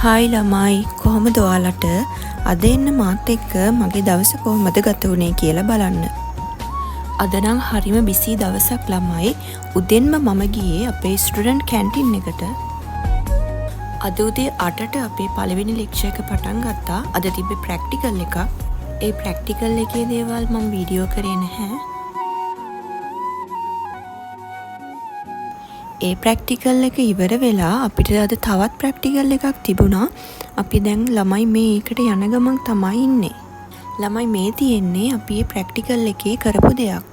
Hi ළමයි කොහොමද ඔයාලට අද එන්න මාත් එක්ක මගේ දවස කොහොමද ගත වුණේ කියලා බලන්න. අද නම් හරිම බිසි දවසක් ළමයි. උදෙන්ම මම ගියේ අපේ ස්ටුඩන්ට් කැන්ටින් එකට. අද උදේ 8ට අපේ පළවෙනි ලෙක්චර් එක පටන් ගත්තා. අද තිබ්බේ ප්‍රැක්ටිකල් එකක්. ඒ ප්‍රැක්ටිකල් එකේ දේවල් මම වීඩියෝ කරේ නැහැ. ඒ ප්‍රැක්ටිකල් එක ඉවර වෙලා අපිට අද තවත් ප්‍රැක්ටිකල් එකක් තිබුණා. අපි දැන් ළමයි මේ එකට යන ගමන් තමයි ඉන්නේ. ළමයි මේ තියෙන්නේ අපි මේ ප්‍රැක්ටිකල් එකේ කරපු දෙයක්.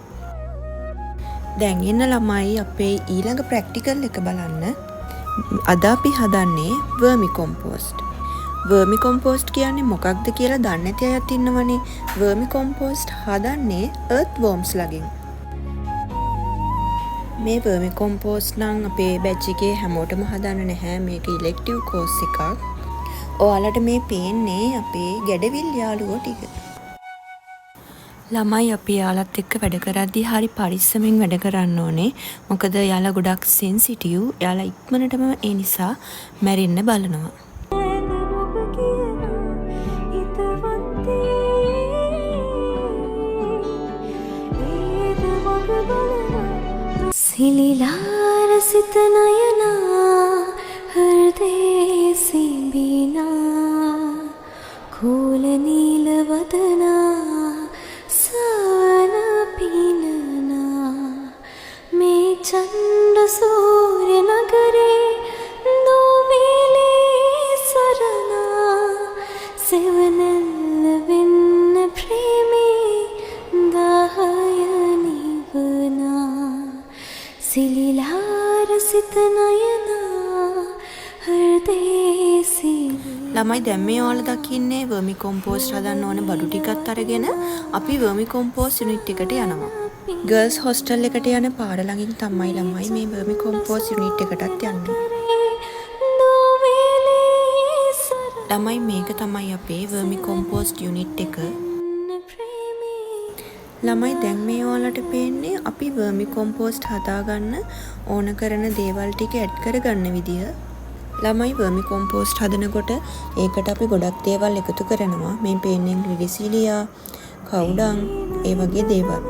දැන් එන්න ළමයි අපේ ඊළඟ ප්‍රැක්ටිකල් එක බලන්න. අද අපි හදන්නේ වර්මි කොම්පෝස්ට්. වර්මි කොම්පෝස්ට් කියන්නේ මොකක්ද කියලා දන්නේ නැති අයත් ඉන්නවනේ. වර්මි කොම්පෝස්ට් හදන්නේ අර්ත් වර්ම්ස් ලගෙන්. මේ වර්මි කොම්පෝස්ට් නම් අපේ බැච් එකේ හැමෝටම හදන්න නැහැ. මේක ඉලෙක්ටිව් කෝස් එකක්. ඔයාලට මේ පේන්නේ අපේ ගැඩවිල් යාළුවෝ ටික. ළමයි අපි යාළුවත් එක්ක වැඩ කරද්දී හරි පරිස්සමෙන් වැඩ කරන්න ඕනේ. මොකද යාළුවා ගොඩක් සෙන්සිටිව්. යාළුවා ඉක්මනටම ඒ නිසා මැරෙන්න බලනවා. සිලිලාර සිත නයනා හෘදේ සිඹිනා කෝල නීල වදනා සවන පිනනා මේ චන්ද්‍ර සූර්ය නගරේ දෝමීලේ සරණා සෙවනැල්ල වෙන්න ප්‍රේමී දාහය නිවනා සිලිලාර සිත නයනා හෘදේ සිඹිනා. ළමයි දැන් මේ ඔයාලා දකින්නේ වර්මි කොම්පෝස්ට් හදන්න ඕන බඩු ටිකත් අරගෙන අපි වර්මි කොම්පෝස්ට් යුනිට් එකට යනවා. ගර්ල්ස් හොස්ටල් එකට යන පාර ළඟින් තමයි ළමයි මේ වර්මි කොම්පෝස්ට් යුනිට් එකටත් යන්නේ. ළමයි මේක තමයි අපේ වර්මි කොම්පෝස්ට් යුනිට් එක. ළමයි දැන් මේ ඔයාලට පේන්නේ අපි වර්මි කොම්පෝස්ට් හදාගන්න ඕන කරන දේවල් ටික ඇඩ් කරගන්න විදිය. ළමයි වර්මි කොම්පෝස්ට් හදනකොට ඒකට අපි ගොඩක් දේවල් එකතු කරනවා. මේ පේන්නේ ග්ලිසිලියා, කවුඩන්, ඒ වගේ දේවල්.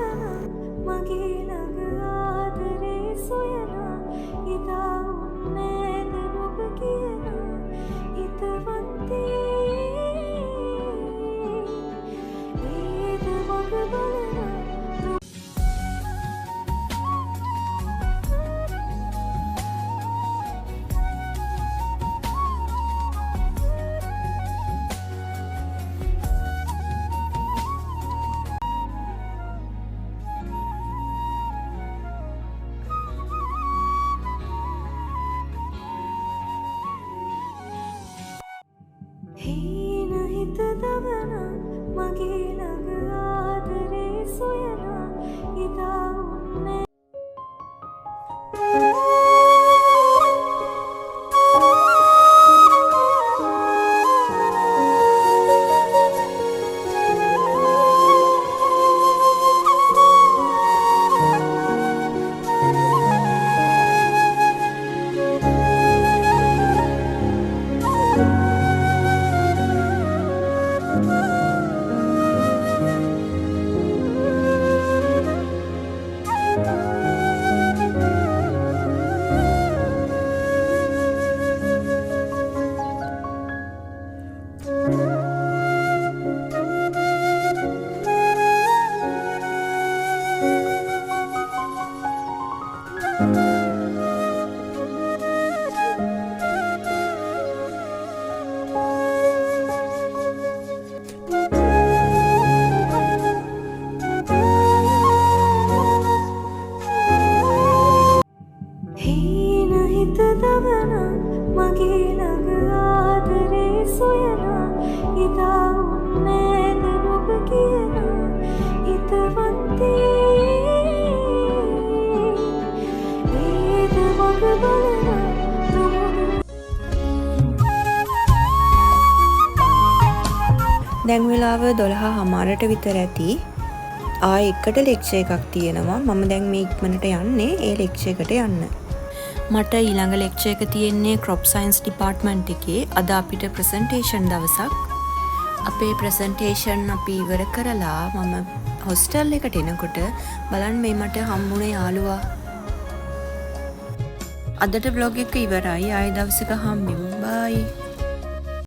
හීන හිත දවනා මගේ ළඟ ආදරේ සොයනා ඉදා උන්නේ හීන හිත දවනා මගේ ළඟ ආදරේ සොයනා ඉදා උන්නේ ඔබ කියනා හිතවත්තේ ඒද මග බලනා දැන් වෙලාව 12:00 විතර ඇති. එකට ලෙක්චර් එකක් තියෙනවා. මම දැන් මේ ඉක්මනට යන්නේ ඒ ලෙක්චර් එකට යන්න. මට ඊළඟ ලෙක්චර් එක තියෙන්නේ ක්‍රොප් සයන්ස් ඩිපාර්ට්මන්ට් එකේ. අද අපිට ප්‍රසන්ටේෂන් දවසක්. අපේ ප්‍රසන්ටේෂන් අපි ඉවර කරලා මම හොස්ටල් එකට එනකොට බලන්න මේ මට හම්බුනේ යාළුවා. අදට බ්ලොග් එක ඉවරයි. ආයෙ දවසක හම්බෙමු. බයි.